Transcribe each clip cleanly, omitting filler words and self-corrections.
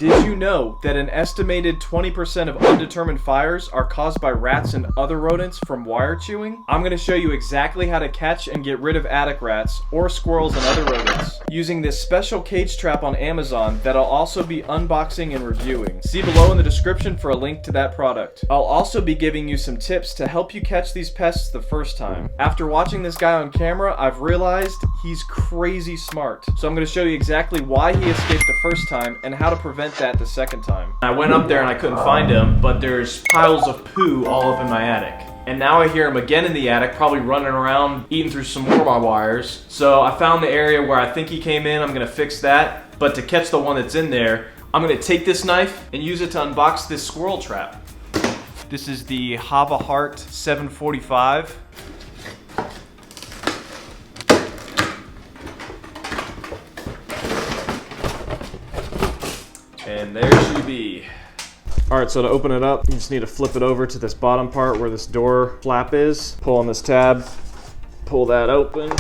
Did you know that an estimated 20% of undetermined fires are caused by rats and other rodents from wire chewing? I'm going to show you exactly how to catch and get rid of attic rats or squirrels and other rodents using this special cage trap on Amazon that I'll also be unboxing and reviewing. See below in the description for a link to that product. I'll also be giving you some tips to help you catch these pests the first time. After watching this guy on camera, I've realized he's crazy smart. So I'm going to show you exactly why he escaped the first time and how to prevent that the second time. I went up there and I couldn't find him, but there's piles of poo all up in my attic. And now I hear him again in the attic, probably running around, eating through some more of my wires. So I found the area where I think he came in. I'm gonna fix that. But to catch the one that's in there, I'm gonna take this knife and use it to unbox this squirrel trap. This is the Havahart 745. And there she be. Alright, so to open it up, you just need to flip it over to this bottom part where this door flap is. Pull on this tab, pull that open.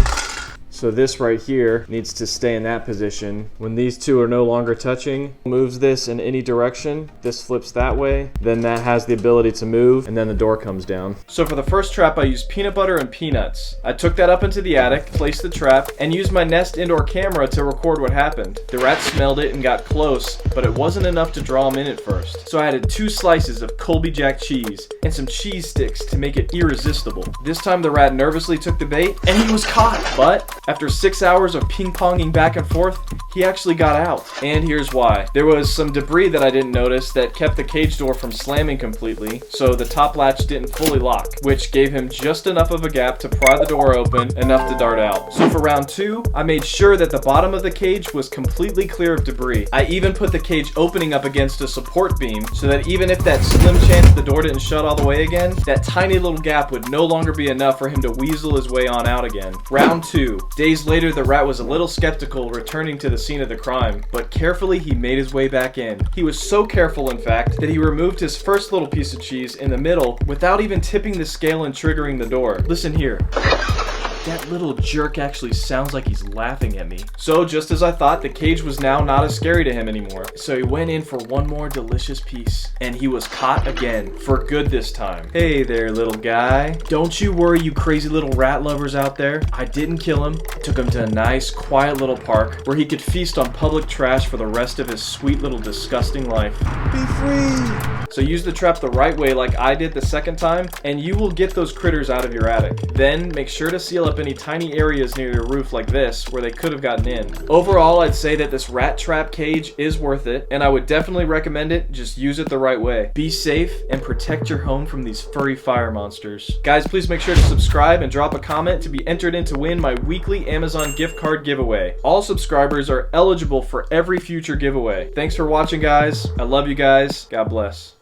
So this right here needs to stay in that position. When these two are no longer touching, moves this in any direction. This flips that way, then that has the ability to move, and then the door comes down. So for the first trap, I used peanut butter and peanuts. I took that up into the attic, placed the trap, and used my Nest indoor camera to record what happened. The rat smelled it and got close, but it wasn't enough to draw him in at first. So I added 2 slices of Colby Jack cheese and some cheese sticks to make it irresistible. This time the rat nervously took the bait, and he was caught. But after 6 hours of ping-ponging back and forth, he actually got out. And here's why. There was some debris that I didn't notice that kept the cage door from slamming completely, so the top latch didn't fully lock, which gave him just enough of a gap to pry the door open, enough to dart out. So for round 2, I made sure that the bottom of the cage was completely clear of debris. I even put the cage opening up against a support beam, so that even if that slim chance the door didn't shut all the way again, that tiny little gap would no longer be enough for him to weasel his way on out again. Round 2. Days later, the rat was a little skeptical returning to the scene of the crime, but carefully he made his way back in. He was so careful, in fact, that he removed his first little piece of cheese in the middle without even tipping the scale and triggering the door. Listen here. That little jerk actually sounds like he's laughing at me. So just as I thought, the cage was now not as scary to him anymore. So he went in for one more delicious piece. And he was caught again, for good this time. Hey there, little guy. Don't you worry, you crazy little rat lovers out there. I didn't kill him. I took him to a nice, quiet little park where he could feast on public trash for the rest of his sweet little disgusting life. Be free! So use the trap the right way like I did the second time, and you will get those critters out of your attic. Then make sure to seal up any tiny areas near your roof like this where they could have gotten in. Overall, I'd say that this rat trap cage is worth it, and I would definitely recommend it. Just use it the right way. Be safe and protect your home from these furry fire monsters. Guys, please make sure to subscribe and drop a comment to be entered in to win my weekly Amazon gift card giveaway. All subscribers are eligible for every future giveaway. Thanks for watching, guys. I love you guys. God bless.